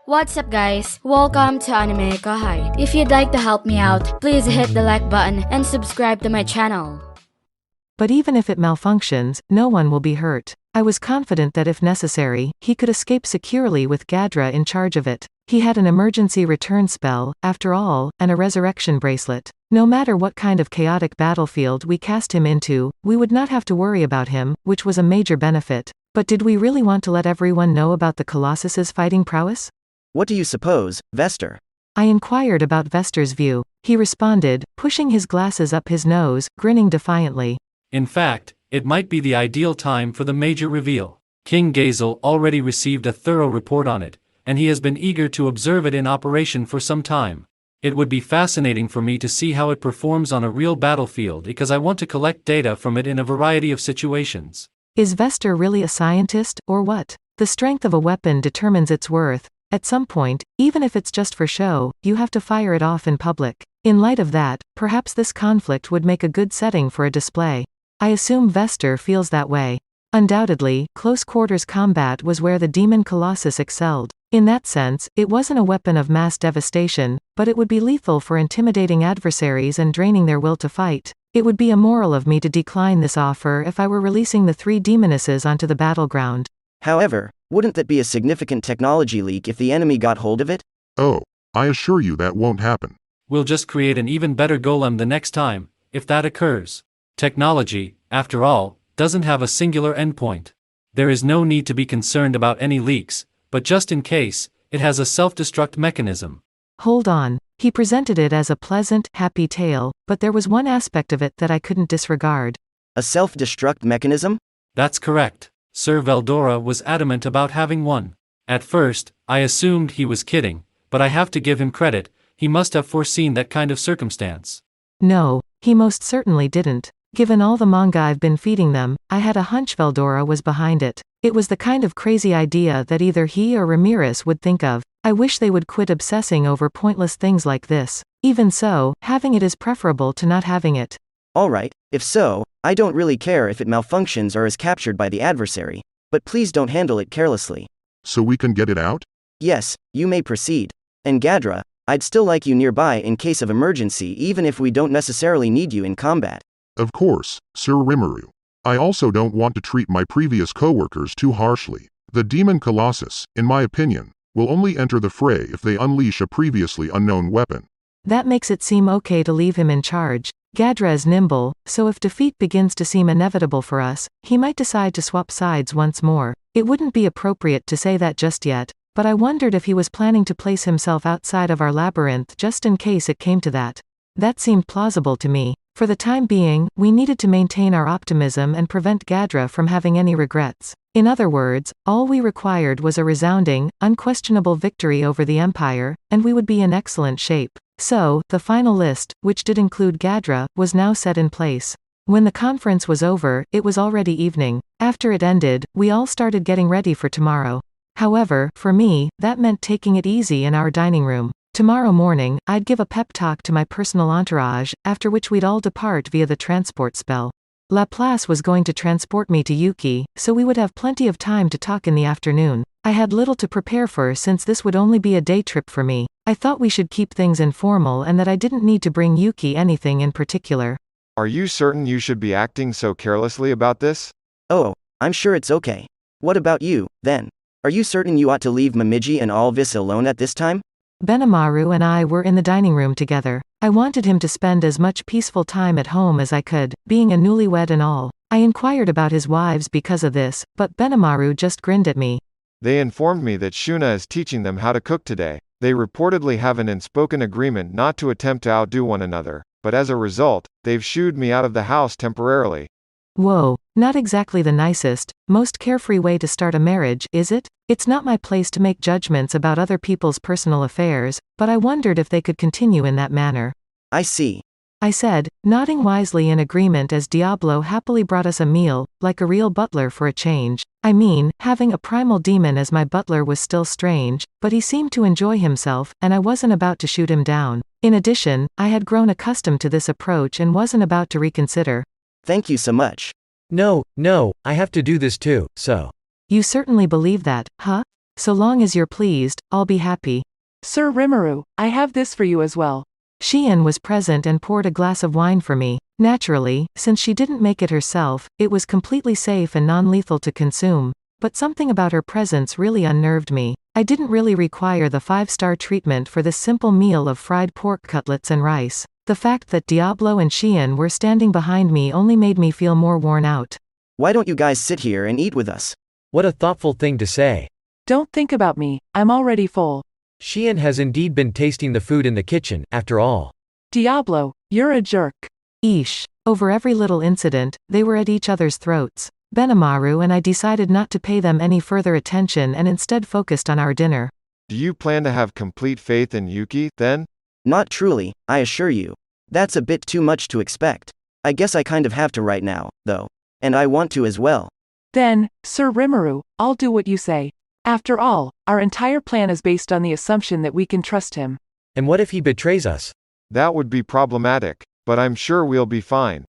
What's up guys? Welcome to AnimeKouhai. If you'd like to help me out, please hit the like button and subscribe to my channel. But even if it malfunctions, no one will be hurt. I was confident that if necessary, he could escape securely with Gadra in charge of it. He had an emergency return spell, after all, and a resurrection bracelet. No matter what kind of chaotic battlefield we cast him into, we would not have to worry about him, which was a major benefit. But did we really want to let everyone know about the Colossus's fighting prowess? What do you suppose, Vester? I inquired about Vester's view. He responded, pushing his glasses up his nose, grinning defiantly. In fact, it might be the ideal time for the major reveal. King Gazel already received a thorough report on it, and he has been eager to observe it in operation for some time. It would be fascinating for me to see how it performs on a real battlefield because I want to collect data from it in a variety of situations. Is Vester really a scientist, or what? The strength of a weapon determines its worth. At some point, even if it's just for show, you have to fire it off in public. In light of that, perhaps this conflict would make a good setting for a display. I assume Vester feels that way. Undoubtedly, close-quarters combat was where the demon Colossus excelled. In that sense, it wasn't a weapon of mass devastation, but it would be lethal for intimidating adversaries and draining their will to fight. It would be immoral of me to decline this offer if I were releasing the three demonesses onto the battleground. However, wouldn't that be a significant technology leak if the enemy got hold of it? Oh, I assure you that won't happen. We'll just create an even better golem the next time, if that occurs. Technology, after all, doesn't have a singular endpoint. There is no need to be concerned about any leaks, but just in case, it has a self-destruct mechanism. Hold on. He presented it as a pleasant, happy tale, but there was one aspect of it that I couldn't disregard. A self-destruct mechanism? That's correct. Sir Veldora was adamant about having one. At first, I assumed he was kidding, but I have to give him credit, he must have foreseen that kind of circumstance. No, he most certainly didn't. Given all the manga I've been feeding them, I had a hunch Veldora was behind it. It was the kind of crazy idea that either he or Ramirez would think of. I wish they would quit obsessing over pointless things like this. Even so, having it is preferable to not having it. Alright, if so, I don't really care if it malfunctions or is captured by the adversary. But please don't handle it carelessly. So we can get it out? Yes, you may proceed. And Gadra, I'd still like you nearby in case of emergency even if we don't necessarily need you in combat. Of course, Sir Rimuru. I also don't want to treat my previous co-workers too harshly. The demon Colossus, in my opinion, will only enter the fray if they unleash a previously unknown weapon. That makes it seem okay to leave him in charge. Gadra is nimble, so if defeat begins to seem inevitable for us, he might decide to swap sides once more. It wouldn't be appropriate to say that just yet, but I wondered if he was planning to place himself outside of our labyrinth just in case it came to that. That seemed plausible to me. For the time being, we needed to maintain our optimism and prevent Gadra from having any regrets. In other words, all we required was a resounding, unquestionable victory over the Empire, and we would be in excellent shape. So, the final list, which did include Gadra, was now set in place. When the conference was over, it was already evening. After it ended, we all started getting ready for tomorrow. However, for me, that meant taking it easy in our dining room. Tomorrow morning, I'd give a pep talk to my personal entourage, after which we'd all depart via the transport spell. Laplace was going to transport me to Yuki, so we would have plenty of time to talk in the afternoon. I had little to prepare for since this would only be a day trip for me. I thought we should keep things informal and that I didn't need to bring Yuki anything in particular. Are you certain you should be acting so carelessly about this? Oh, I'm sure it's okay. What about you, then? Are you certain you ought to leave Momiji and Alvis alone at this time? Benimaru and I were in the dining room together. I wanted him to spend as much peaceful time at home as I could, being a newlywed and all. I inquired about his wives because of this, but Benimaru just grinned at me. They informed me that Shuna is teaching them how to cook today. They reportedly have an unspoken agreement not to attempt to outdo one another, but as a result, they've shooed me out of the house temporarily. Whoa, not exactly the nicest, most carefree way to start a marriage, is it? It's not my place to make judgments about other people's personal affairs, but I wondered if they could continue in that manner. I see. I said, nodding wisely in agreement as Diablo happily brought us a meal, like a real butler for a change. I mean, having a primal demon as my butler was still strange, but he seemed to enjoy himself, and I wasn't about to shoot him down. In addition, I had grown accustomed to this approach and wasn't about to reconsider. Thank you so much. No, I have to do this too, so. You certainly believe that, huh? So long as you're pleased, I'll be happy. Sir Rimuru, I have this for you as well. Shion was present and poured a glass of wine for me. Naturally, since she didn't make it herself, it was completely safe and non-lethal to consume. But something about her presence really unnerved me. I didn't really require the 5-star treatment for this simple meal of fried pork cutlets and rice. The fact that Diablo and Shion were standing behind me only made me feel more worn out. Why don't you guys sit here and eat with us? What a thoughtful thing to say. Don't think about me, I'm already full. Shion has indeed been tasting the food in the kitchen, after all. Diablo, you're a jerk. Eesh. Over every little incident, they were at each other's throats. Benimaru and I decided not to pay them any further attention and instead focused on our dinner. Do you plan to have complete faith in Yuki, then? Not truly, I assure you. That's a bit too much to expect. I guess I kind of have to right now, though. And I want to as well. Then, Sir Rimuru, I'll do what you say. After all, our entire plan is based on the assumption that we can trust him. And what if he betrays us? That would be problematic, but I'm sure we'll be fine.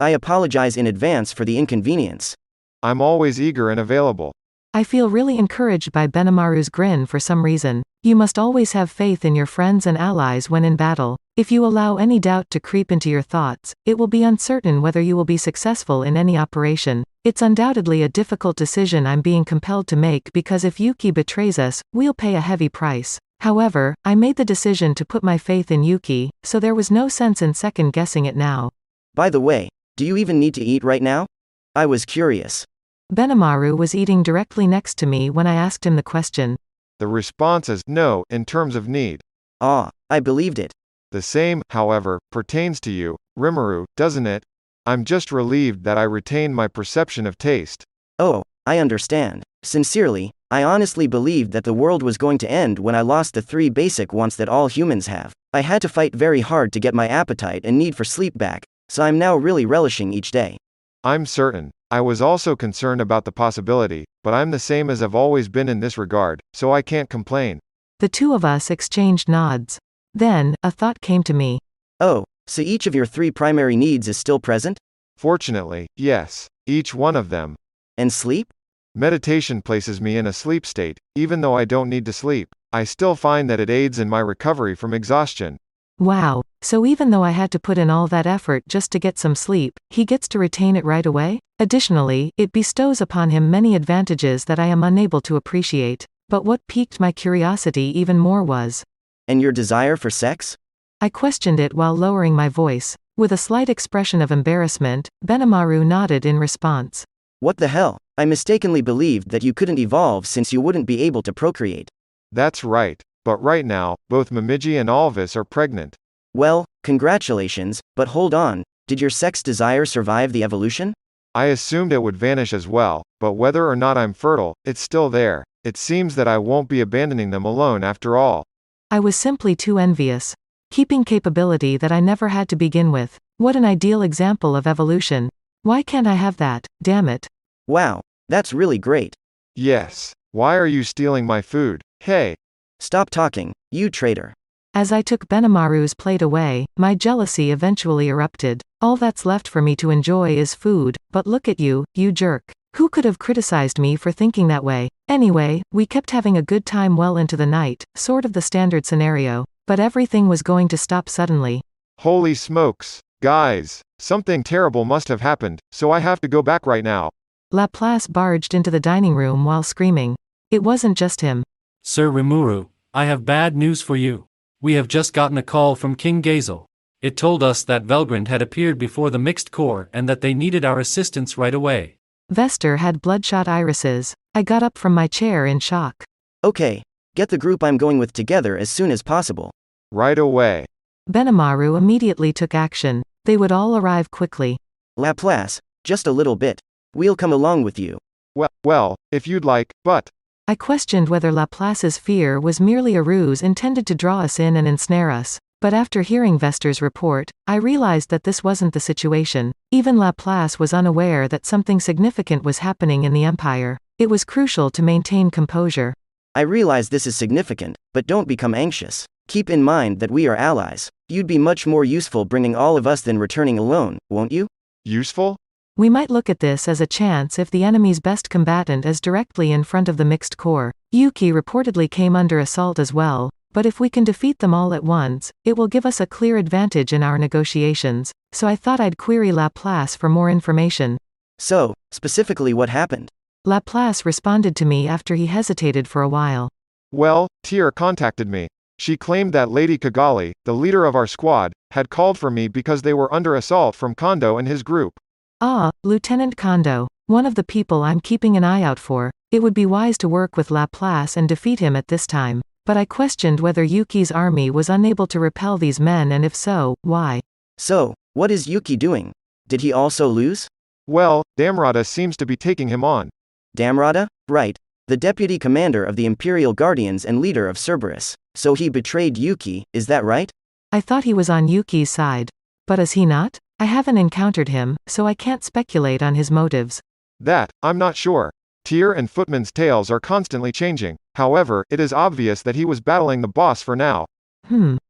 I apologize in advance for the inconvenience. I'm always eager and available. I feel really encouraged by Benimaru's grin for some reason. You must always have faith in your friends and allies when in battle. If you allow any doubt to creep into your thoughts, it will be uncertain whether you will be successful in any operation. It's undoubtedly a difficult decision I'm being compelled to make because if Yuki betrays us, we'll pay a heavy price. However, I made the decision to put my faith in Yuki, so there was no sense in second-guessing it now. By the way, do you even need to eat right now? I was curious. Benimaru was eating directly next to me when I asked him the question. The response is no in terms of need. Ah, I believed it. The same, however, pertains to you, Rimuru, doesn't it? I'm just relieved that I retained my perception of taste. Oh, I understand. Sincerely, I honestly believed that the world was going to end when I lost the 3 basic wants that all humans have. I had to fight very hard to get my appetite and need for sleep back, so I'm now really relishing each day. I'm certain. I was also concerned about the possibility, but I'm the same as I've always been in this regard, so I can't complain. The two of us exchanged nods. Then, a thought came to me. Oh, so each of your 3 primary needs is still present? Fortunately, yes. Each one of them. And sleep? Meditation places me in a sleep state, even though I don't need to sleep. I still find that it aids in my recovery from exhaustion. Wow, so even though I had to put in all that effort just to get some sleep, he gets to retain it right away? Additionally, it bestows upon him many advantages that I am unable to appreciate. But what piqued my curiosity even more was, And your desire for sex? I questioned it while lowering my voice. With a slight expression of embarrassment, Benimaru nodded in response. What the hell? I mistakenly believed that you couldn't evolve since you wouldn't be able to procreate. That's right. But right now, both Momiji and Alvis are pregnant. Well, congratulations, but hold on, did your sex desire survive the evolution? I assumed it would vanish as well, but whether or not I'm fertile, it's still there. It seems that I won't be abandoning them alone after all. I was simply too envious. Keeping capability that I never had to begin with. What an ideal example of evolution. Why can't I have that, damn it? Wow, that's really great. Yes. Why are you stealing my food? Hey. Stop talking, you traitor. As I took Benimaru's plate away, my jealousy eventually erupted. All that's left for me to enjoy is food, but look at you, you jerk. Who could have criticized me for thinking that way? Anyway, we kept having a good time well into the night, sort of the standard scenario. But everything was going to stop suddenly. Holy smokes. Guys, something terrible must have happened, so I have to go back right now. Laplace barged into the dining room while screaming. It wasn't just him. Sir Rimuru, I have bad news for you. We have just gotten a call from King Gazel. It told us that Velgrynd had appeared before the mixed core and that they needed our assistance right away. Vester had bloodshot irises. I got up from my chair in shock. Okay, get the group I'm going with together as soon as possible. Right away. Benimaru immediately took action. They would all arrive quickly. Laplace, just a little bit. We'll come along with you. Well, if you'd like, but... I questioned whether Laplace's fear was merely a ruse intended to draw us in and ensnare us. But after hearing Vester's report, I realized that this wasn't the situation. Even Laplace was unaware that something significant was happening in the Empire. It was crucial to maintain composure. I realize this is significant, but don't become anxious. Keep in mind that we are allies. You'd be much more useful bringing all of us than returning alone, won't you? Useful? We might look at this as a chance if the enemy's best combatant is directly in front of the mixed core. Yuki reportedly came under assault as well, but if we can defeat them all at once, it will give us a clear advantage in our negotiations, so I thought I'd query Laplace for more information. So, specifically what happened? Laplace responded to me after he hesitated for a while. Well, Tyr contacted me. She claimed that Lady Kigali, the leader of our squad, had called for me because they were under assault from Kondo and his group. Ah, Lieutenant Kondo, one of the people I'm keeping an eye out for. It would be wise to work with Laplace and defeat him at this time. But I questioned whether Yuki's army was unable to repel these men, and if so, why? So, what is Yuki doing? Did he also lose? Well, Damrata seems to be taking him on. Damrata? Right. The deputy commander of the Imperial Guardians and leader of Cerberus. So he betrayed Yuki, is that right? I thought he was on Yuki's side. But is he not? I haven't encountered him, so I can't speculate on his motives. That, I'm not sure. Tyr and Footman's tales are constantly changing. However, it is obvious that he was battling the boss for now.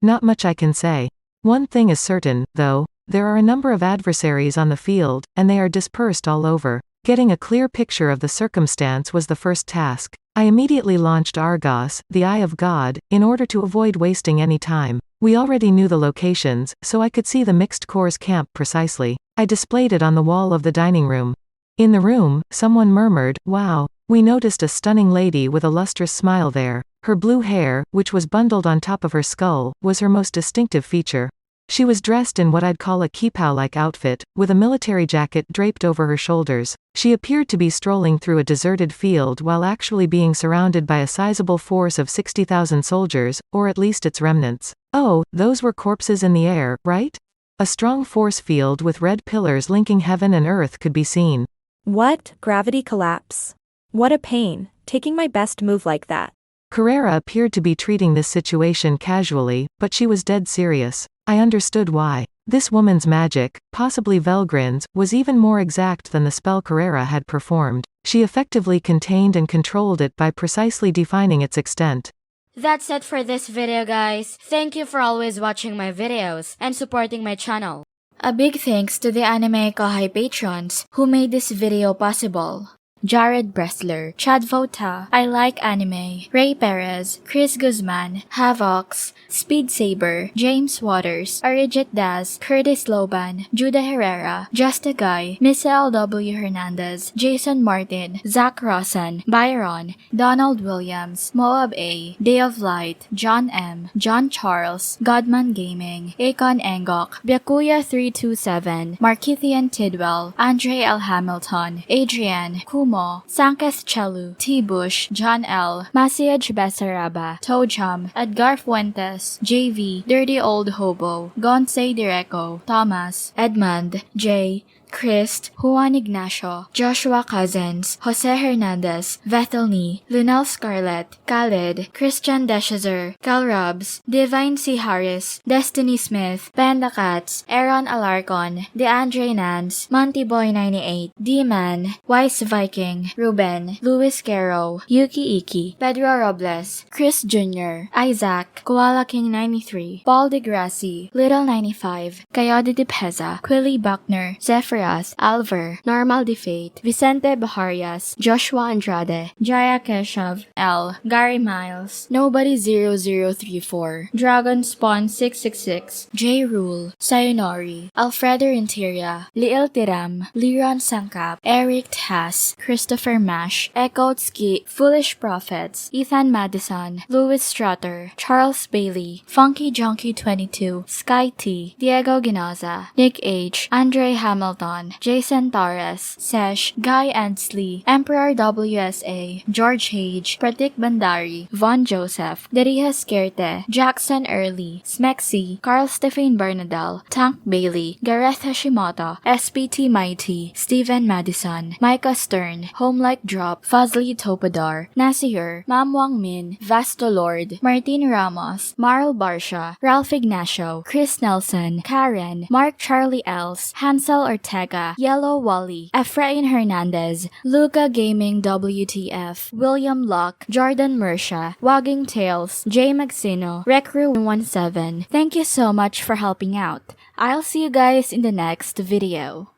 Not much I can say. One thing is certain, though, there are a number of adversaries on the field, and they are dispersed all over. Getting a clear picture of the circumstance was the first task. I immediately launched Argos, the Eye of God, in order to avoid wasting any time. We already knew the locations, so I could see the mixed cores camp precisely. I displayed it on the wall of the dining room. In the room, someone murmured, "Wow." We noticed a stunning lady with a lustrous smile there. Her blue hair, which was bundled on top of her skull, was her most distinctive feature. She was dressed in what I'd call a kippao-like outfit, with a military jacket draped over her shoulders. She appeared to be strolling through a deserted field while actually being surrounded by a sizable force of 60,000 soldiers, or at least its remnants. Oh, those were corpses in the air, right? A strong force field with red pillars linking heaven and earth could be seen. What? Gravity collapse. What a pain, taking my best move like that. Carrera appeared to be treating this situation casually, but she was dead serious. I understood why. This woman's magic, possibly Velgryn's, was even more exact than the spell Carrera had performed. She effectively contained and controlled it by precisely defining its extent. That's it for this video, guys. Thank you for always watching my videos and supporting my channel. A big thanks to the AnimeKouhai patrons who made this video possible. Jared Bressler, Chad Vota, I Like Anime, Ray Perez, Chris Guzman, Havox, Speed Saber, James Waters, Arijit Das, Curtis Loban, Judah Herrera, Just a Guy, Miss L.W. Hernandez, Jason Martin, Zach Rossan, Byron, Donald Williams, Moab A, Day of Light, John M, John Charles, Godman Gaming, Akon Engok, Byakuya327, Markithian Tidwell, Andre L. Hamilton, Adrian, Kumo, Sanketh Chelu, T. Bush, John L, Masiaj Besaraba, Tojam, Edgar Fuentes, JV, Dirty Old Hobo, Gonse Direco, Thomas, Edmund, J, Christ, Juan Ignacio, Joshua Cousins, Jose Hernandez, Vethelny, Lunel Scarlett, Khaled, Christian Deshazer, Cal Robs, Divine C. Harris, Destiny Smith, Panda Cats, Aaron Alarcon, DeAndre Nance, Monty Boy 98, D-Man, Wise Viking, Ruben, Luis Caro, Yuki Iki, Pedro Robles, Chris Jr., Isaac, Koala King 93, Paul DeGrassi, Little 95, Coyote de Peza, Quilly Buckner, Zephyr Alver, Normal Defate, Vicente Baharias, Joshua Andrade, Jaya Keshav, L, Gary Miles, Nobody 0034, Dragon Spawn 666, J Rule, Sayonori, Alfredo Renteria, Liel Tiram, Liron Sangkap, Eric Tass, Christopher Mash, Ekotski, Foolish Prophets, Ethan Madison, Louis Strutter, Charles Bailey, Funky Junkie 22, Sky T, Diego Ginoza, Nick H, Andre Hamilton, Jason Torres, Sesh, Guy Ansley, Emperor WSA, George Hage, Pratik Bandari, Von Joseph, Dariha Skerte, Jackson Early, Smexy, Carl Stephen Bernadel, Tank Bailey, Gareth Hashimoto, SPT Mighty, Steven Madison, Micah Stern, Homelike Drop, Fazli Topador, Nasir, Mam Wang Min, Vasto Lord, Martin Ramos, Marl Barsha, Ralph Ignacio, Chris Nelson, Karen, Mark Charlie Els, Hansel Ortega, Yellow Wally, Efrain Hernandez, Luca Gaming WTF, William Locke, Jordan Mersha, Wagging Tales, Jay Maxino, Recru17. Thank you so much for helping out. I'll see you guys in the next video.